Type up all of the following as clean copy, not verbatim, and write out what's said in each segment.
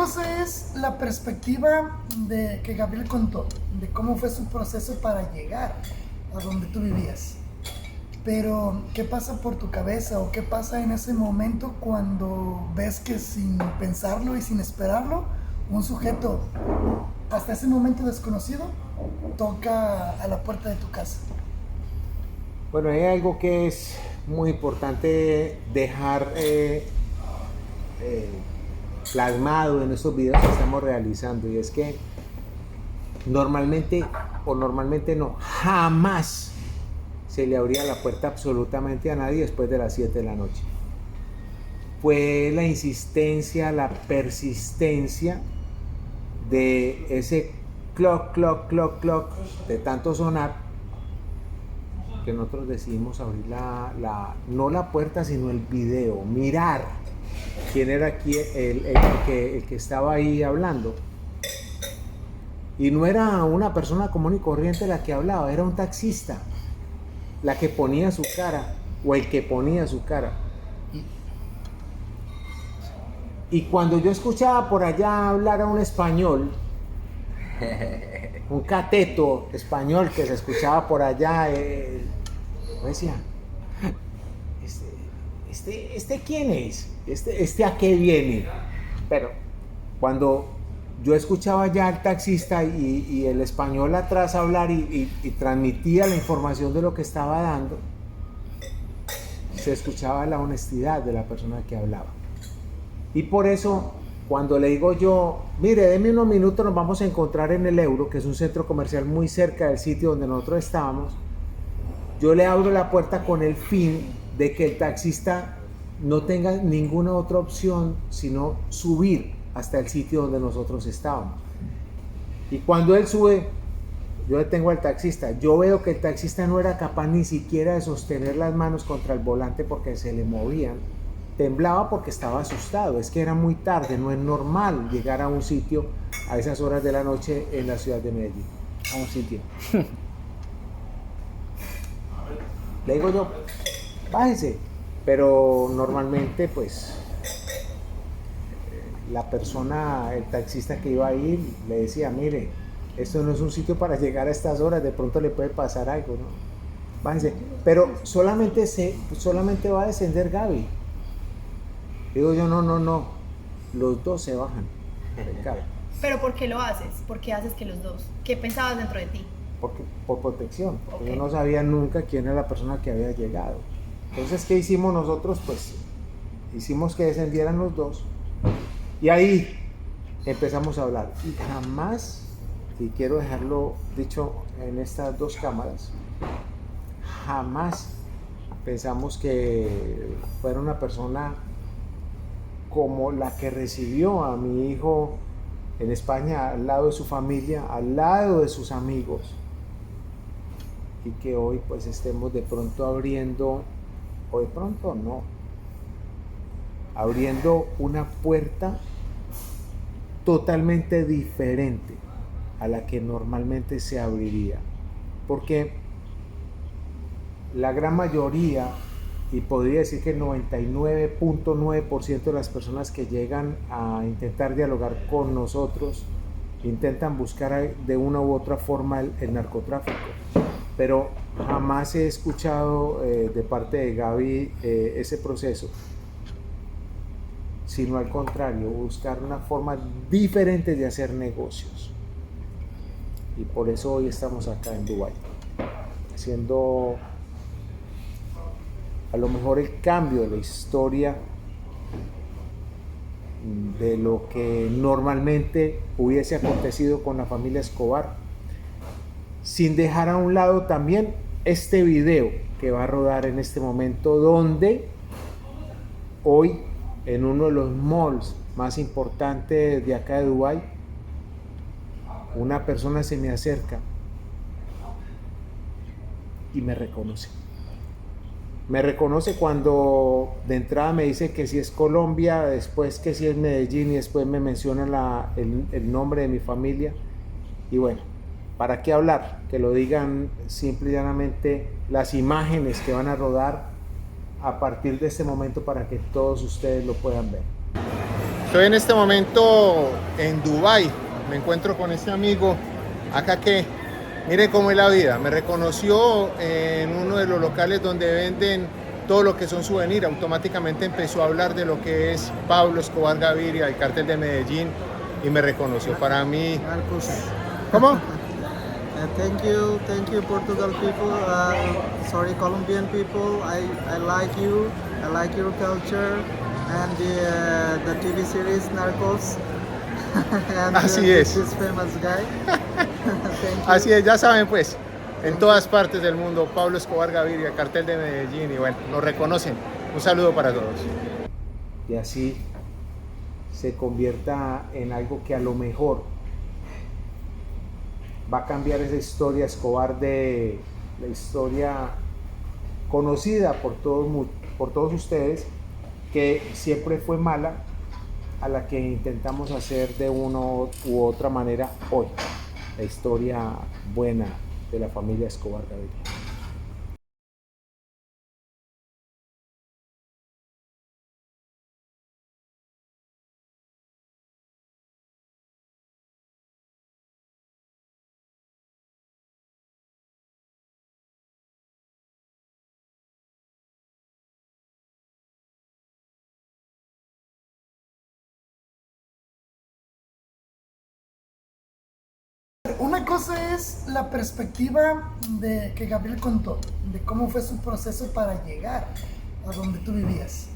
cosa es la perspectiva de que Gabriel contó, de cómo fue su proceso para llegar a donde tú vivías. Pero, ¿qué pasa por tu cabeza o qué pasa en ese momento cuando ves que sin pensarlo y sin esperarlo, un sujeto hasta ese momento desconocido toca a la puerta de tu casa? Bueno, hay algo que es muy importante dejar plasmado en estos videos que estamos realizando, y es que normalmente, o normalmente no, jamás se le abría la puerta absolutamente a nadie después de las 7 de la noche. Fue la insistencia, la persistencia de ese clock, clock, clock, clock, de tanto sonar, que nosotros decidimos abrir no la puerta, sino el video, mirar quién era aquí el que estaba ahí hablando. Y no era una persona común y corriente la que hablaba, era un taxista, la que ponía su cara, o el que ponía su cara. Y cuando yo escuchaba por allá hablar a un español, un cateto español que se escuchaba por allá, yo decía, ¿este quién es? ¿Este a qué viene? Pero cuando yo escuchaba ya al taxista y el español atrás hablar y transmitía la información de lo que estaba dando, se escuchaba la honestidad de la persona que hablaba. Y por eso, cuando le digo yo, mire, deme unos minutos, nos vamos a encontrar en el Euro, que es un centro comercial muy cerca del sitio donde nosotros estábamos, yo le abro la puerta con el fin de que el taxista no tenga ninguna otra opción sino subir hasta el sitio donde nosotros estábamos. Y cuando él sube, yo detengo al taxista. Yo veo que el taxista no era capaz ni siquiera de sostener las manos contra el volante porque se le movían. Temblaba porque estaba asustado. Es que era muy tarde, no es normal llegar a un sitio a esas horas de la noche en la ciudad de Medellín. A un sitio. Le digo yo, bájese. Pero normalmente, pues, la persona, el taxista que iba a ir, le decía, mire, esto no es un sitio para llegar a estas horas, de pronto le puede pasar algo, ¿no? Bájese. Pero solamente va a descender Gaby. Digo yo, no, los dos se bajan del carro. ¿Pero por qué lo haces? ¿Por qué haces que los dos? ¿Qué pensabas dentro de ti? Por protección, porque Okay. Yo no sabía nunca quién era la persona que había llegado. Entonces, ¿qué hicimos nosotros? Pues hicimos que descendieran los dos y ahí empezamos a hablar. Y jamás, y quiero dejarlo dicho en estas dos cámaras, jamás pensamos que fuera una persona como la que recibió a mi hijo en España, al lado de su familia, al lado de sus amigos, y que hoy pues estemos de pronto abriendo, o de pronto no, abriendo una puerta totalmente diferente a la que normalmente se abriría, porque la gran mayoría, y podría decir que el 99.9% de las personas que llegan a intentar dialogar con nosotros intentan buscar de una u otra forma el narcotráfico, pero jamás he escuchado de parte de Gaby ese proceso, sino al contrario, buscar una forma diferente de hacer negocios. Y por eso hoy estamos acá en Dubái, haciendo a lo mejor el cambio de la historia de lo que normalmente hubiese acontecido con la familia Escobar, sin dejar a un lado también este video que va a rodar en este momento, donde hoy en uno de los malls más importantes de acá de Dubái, una persona se me acerca y me reconoce. Me reconoce cuando de entrada me dice que si es Colombia, después que si es Medellín y después me menciona el nombre de mi familia. Y bueno, ¿para qué hablar? Que lo digan simple y llanamente las imágenes que van a rodar a partir de este momento para que todos ustedes lo puedan ver. Estoy en este momento en Dubái. Me encuentro con este amigo acá que, mire cómo es la vida. Me reconoció en uno de los locales donde venden todo lo que son souvenirs. Automáticamente empezó a hablar de lo que es Pablo Escobar Gaviria, el cartel de Medellín, y me reconoció. Para mí... Marcos. ¿Cómo? Thank you Portugal people, sorry Colombian people, I like you, I like your culture and the TV series Narcos and Así es. This famous guy. Thank you. Así es, ya saben pues, en todas partes del mundo, Pablo Escobar Gaviria, cartel de Medellín, y bueno, nos reconocen. Un saludo para todos. Y así se convierta en algo que a lo mejor va a cambiar esa historia Escobar, de la historia conocida por todos ustedes, que siempre fue mala, a la que intentamos hacer de una u otra manera hoy, la historia buena de la familia Escobar Gaviria. Una cosa es la perspectiva de que Gabriel contó, de cómo fue su proceso para llegar a donde tú vivías.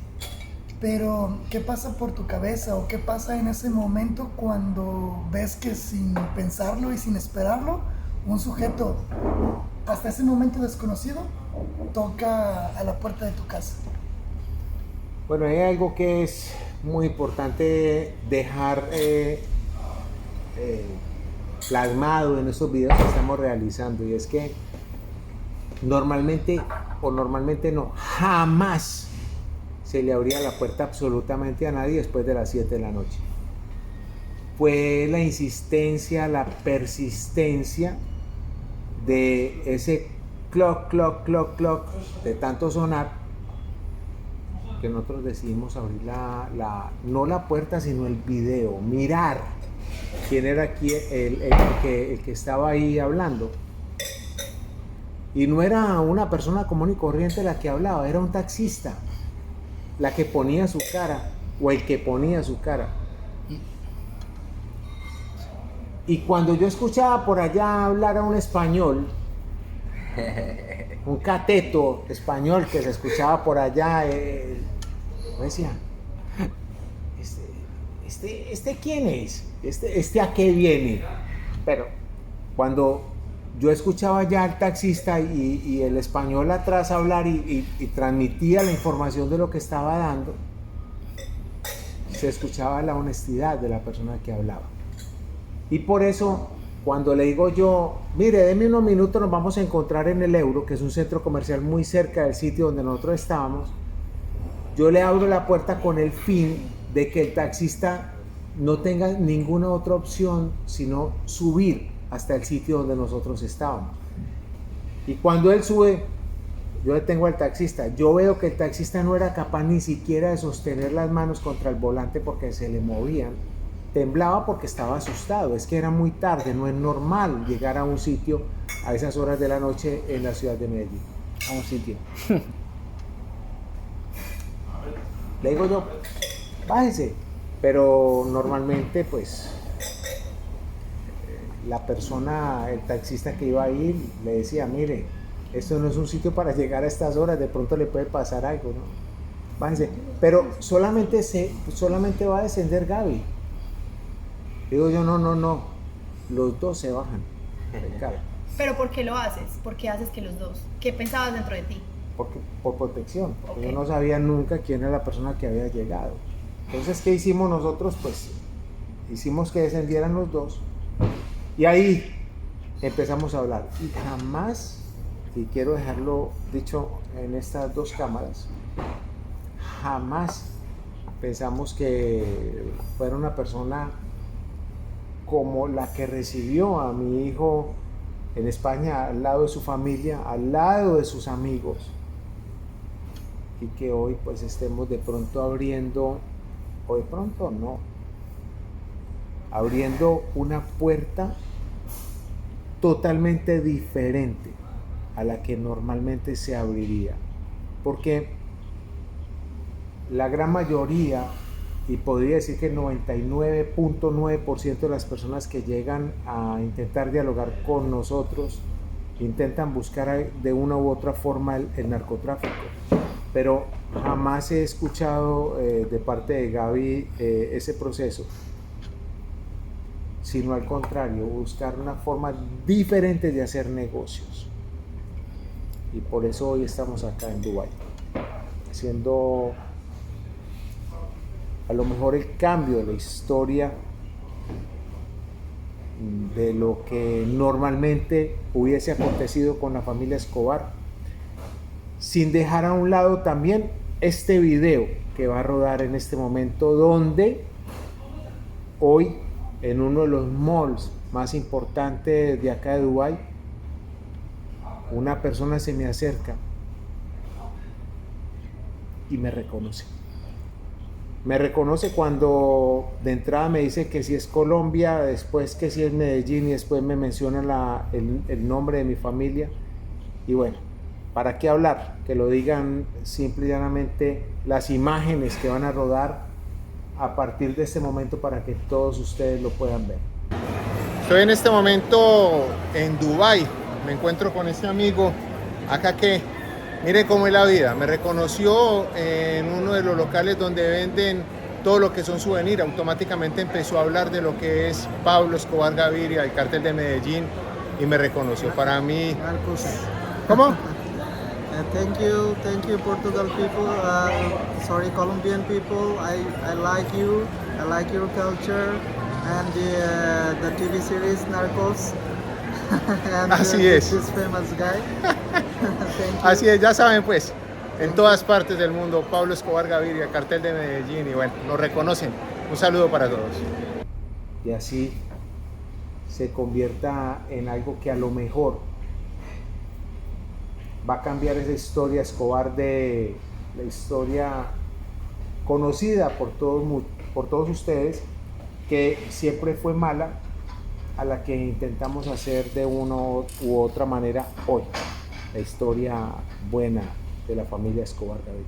Pero, ¿qué pasa por tu cabeza o qué pasa en ese momento cuando ves que sin pensarlo y sin esperarlo, un sujeto hasta ese momento desconocido toca a la puerta de tu casa? Bueno, hay algo que es muy importante dejar plasmado en estos videos que estamos realizando, y es que normalmente no, jamás se le abría la puerta absolutamente a nadie después de las 7 de la noche. Fue la insistencia, la persistencia de ese clock de tanto sonar, que nosotros decidimos abrir no la puerta, sino el video, mirar quién era aquí el que estaba ahí hablando. Y no era una persona común y corriente la que hablaba, era un taxista la que ponía su cara, o el que ponía su cara. Y cuando yo escuchaba por allá hablar a un español, un cateto español que se escuchaba por allá, me decía, ¿este quién es? ¿Este a qué viene? Pero cuando yo escuchaba ya al taxista y el español atrás hablar y transmitía la información de lo que estaba dando, se escuchaba la honestidad de la persona que hablaba. Y por eso, cuando le digo yo, mire, deme unos minutos, nos vamos a encontrar en el Euro, que es un centro comercial muy cerca del sitio donde nosotros estábamos, yo le abro la puerta con el fin de que el taxista no tenga ninguna otra opción sino subir hasta el sitio donde nosotros estábamos. Y cuando él sube, yo detengo al taxista. Yo veo que el taxista no era capaz ni siquiera de sostener las manos contra el volante porque se le movían. Temblaba porque estaba asustado. Es que era muy tarde, no es normal llegar a un sitio a esas horas de la noche en la ciudad de Medellín. A un sitio. Le digo yo, bájese. Pero normalmente pues la persona, el taxista que iba ahí le decía, mire, esto no es un sitio para llegar a estas horas, de pronto le puede pasar algo, ¿no? Bájense. Pero solamente va a descender Gaby. Digo yo, no, los dos se bajan del carro. ¿Pero por qué lo haces? ¿Por qué haces que los dos? ¿Qué pensabas dentro de ti? Por protección, porque Okay. Yo no sabía nunca quién era la persona que había llegado. Entonces, ¿qué hicimos nosotros? Pues hicimos que descendieran los dos y ahí empezamos a hablar. Y jamás, y quiero dejarlo dicho en estas dos cámaras, jamás pensamos que fuera una persona como la que recibió a mi hijo en España, al lado de su familia, al lado de sus amigos, y que hoy pues estemos de pronto abriendo o de pronto no, abriendo una puerta totalmente diferente a la que normalmente se abriría, porque la gran mayoría, y podría decir que el 99.9% de las personas que llegan a intentar dialogar con nosotros intentan buscar de una u otra forma el narcotráfico, pero jamás he escuchado de parte de Gaby ese proceso, sino al contrario, buscar una forma diferente de hacer negocios. Y por eso hoy estamos acá en Dubái, haciendo a lo mejor el cambio de la historia de lo que normalmente hubiese acontecido con la familia Escobar, sin dejar a un lado también este video que va a rodar en este momento, donde hoy en uno de los malls más importantes de acá de Dubái, una persona se me acerca y me reconoce. Me reconoce cuando de entrada me dice que si es Colombia, después que si es Medellín y después me menciona el nombre de mi familia. Y bueno, ¿para qué hablar? Que lo digan simple y llanamente las imágenes que van a rodar a partir de este momento para que todos ustedes lo puedan ver. Estoy en este momento en Dubái, me encuentro con este amigo acá que, mire cómo es la vida, me reconoció en uno de los locales donde venden todo lo que son souvenirs, automáticamente empezó a hablar de lo que es Pablo Escobar Gaviria, el cártel de Medellín, y me reconoció. Para mí... Marcos. ¿Cómo? Thank you Portugal people, sorry Colombian people, I like you, I like your culture and the TV series Narcos. And Así es. This famous guy. Thank you. Así es, ya saben pues, en todas partes del mundo, Pablo Escobar Gaviria, cartel de Medellín, y bueno, nos reconocen. Un saludo para todos. Y así se convierta en algo que a lo mejor va a cambiar esa historia Escobar, de la historia conocida por todos ustedes, que siempre fue mala, a la que intentamos hacer de una u otra manera hoy, la historia buena de la familia Escobar Gaviria.